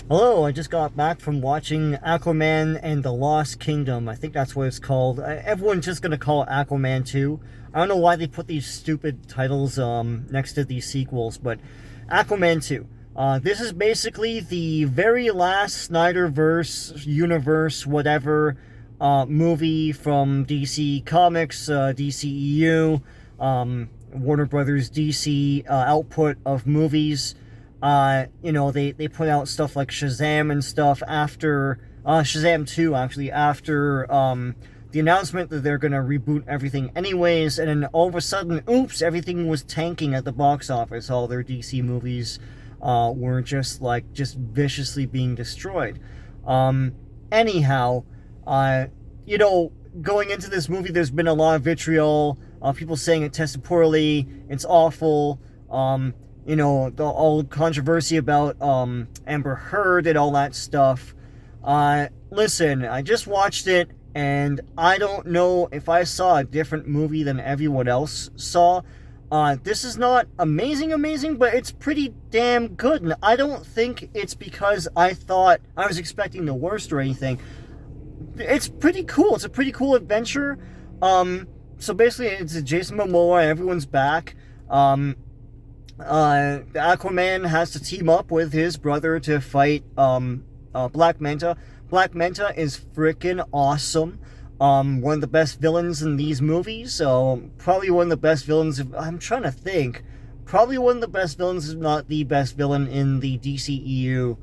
Hello, I just got back from watching Aquaman and the Lost Kingdom. I think that's what it's called. Everyone's just gonna call it Aquaman 2. I don't know why they put these stupid titles next to these sequels, but Aquaman 2. This is basically the very last Snyderverse, universe, whatever, movie from DC Comics, DCEU, Warner Brothers DC output of movies. They put out stuff like Shazam and stuff after, Shazam 2, actually, after, the announcement that they're gonna reboot everything anyways, and then all of a sudden, oops, everything was tanking at the box office. All their DC movies, were just viciously being destroyed. Anyhow, going into this movie, there's been a lot of vitriol, people saying it tested poorly, it's awful, the all controversy about Amber Heard and all that stuff. Listen, I just watched it, and I don't know if I saw a different movie than everyone else saw. This is not amazing, but it's pretty damn good, and I don't think it's because I thought I was expecting the worst or anything. It's pretty cool. It's a pretty cool adventure. So basically, it's Jason Momoa, everyone's back. Aquaman has to team up with his brother to fight Black Manta. Black Manta is freaking awesome. One of the best villains in these movies. Probably one of the best villains. I'm trying to think. Probably one of the best villains, if not the best villain in the DCEU.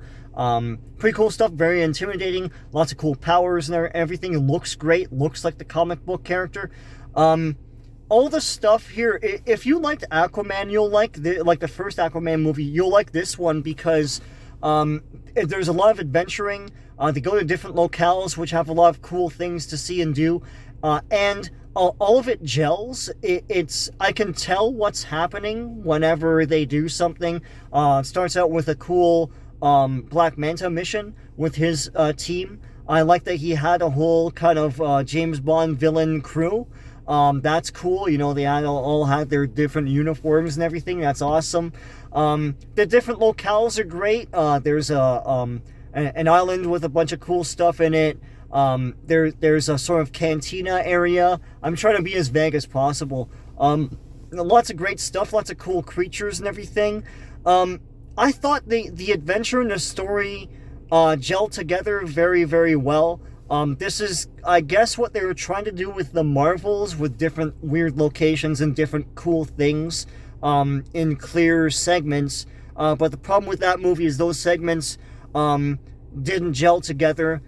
Pretty cool stuff. Very intimidating. Lots of cool powers and everything. Looks great. Looks like the comic book character. All the stuff here, if you liked Aquaman, you'll like the first Aquaman movie, you'll like this one because there's a lot of adventuring. They go to different locales, which have a lot of cool things to see and do. And all of it gels. I can tell what's happening whenever they do something. It starts out with a cool Black Manta mission with his team. I like that he had a whole kind of James Bond villain crew. That's cool. They all had their different uniforms and everything. That's awesome. The different locales are great. There's an island with a bunch of cool stuff in it. There's a sort of cantina area. I'm trying to be as vague as possible. Lots of great stuff. Lots of cool creatures and everything. I thought the adventure and the story gelled together very, very well. This is, I guess, what they were trying to do with the Marvels, with different weird locations and different cool things in clear segments. But the problem with that movie is those segments didn't gel together,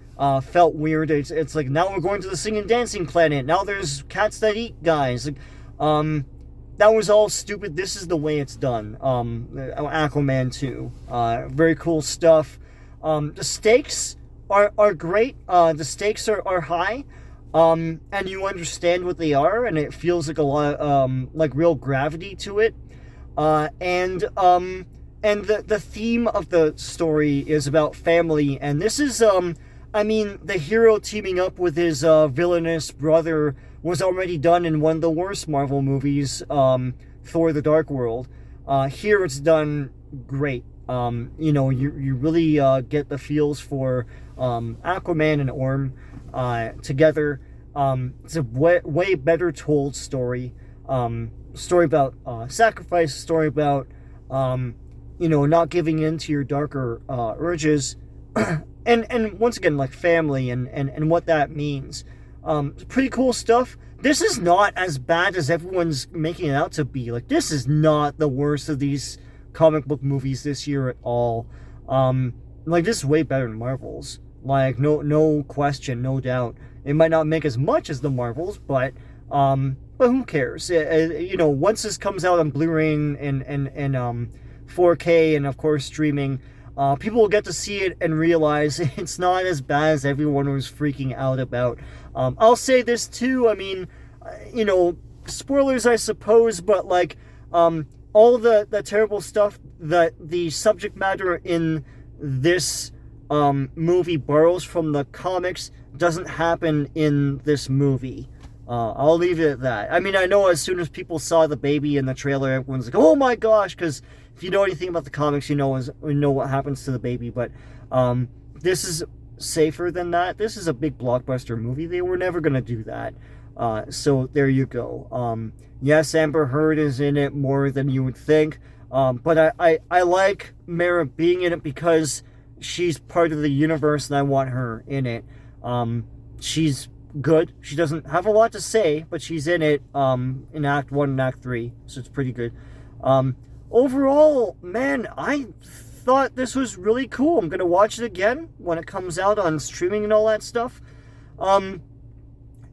felt weird. It's like, now we're going to the singing dancing planet. Now there's cats that eat guys. That was all stupid. This is the way it's done. Aquaman 2. Very cool stuff. The stakes are great. The stakes are high, and you understand what they are, and it feels like a lot like real gravity to it. And the theme of the story is about family, and this is the hero teaming up with his villainous brother was already done in one of the worst Marvel movies, Thor: The Dark World. Here it's done great. You really get the feels for Aquaman and Orm together. It's a way better told story. Story about sacrifice, story about not giving in to your darker urges, and once again, like family and what that means. Pretty cool stuff. This is not as bad as everyone's making it out to be. Like, this is not the worst of these comic book movies this year at all. This is way better than Marvel's. No question, no doubt. It might not make as much as the Marvels, but who cares? Once this comes out on Blu-ray and 4K and of course streaming, people will get to see it and realize it's not as bad as everyone was freaking out about. I'll say this too. Spoilers, I suppose, but all the terrible stuff that the subject matter in this movie borrows from the comics doesn't happen in this movie. I'll leave it at that. I mean, I know as soon as people saw the baby in the trailer, everyone's like, "Oh my gosh!" Because if you know anything about the comics, you know what happens to the baby. But this is safer than that. This is a big blockbuster movie. They were never gonna do that. So there you go. Yes, Amber Heard is in it more than you would think. But I like Mara being in it because she's part of the universe and I want her in it. She's good. She doesn't have a lot to say, but she's in it in Act 1 and Act 3, so it's pretty good. Overall, man, I thought this was really cool. I'm going to watch it again when it comes out on streaming and all that stuff.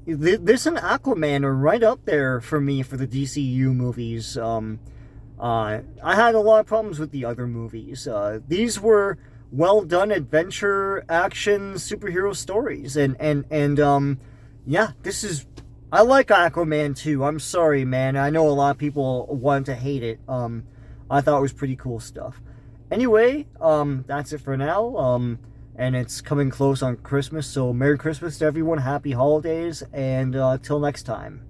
This and Aquaman are right up there for me for the DCU movies. I had a lot of problems with the other movies. These were well done adventure, action, superhero stories, and yeah, this is. I like Aquaman too. I'm sorry, man. I know a lot of people want to hate it. I thought it was pretty cool stuff. Anyway, that's it for now. And it's coming close on Christmas, so Merry Christmas to everyone, Happy Holidays, and till next time.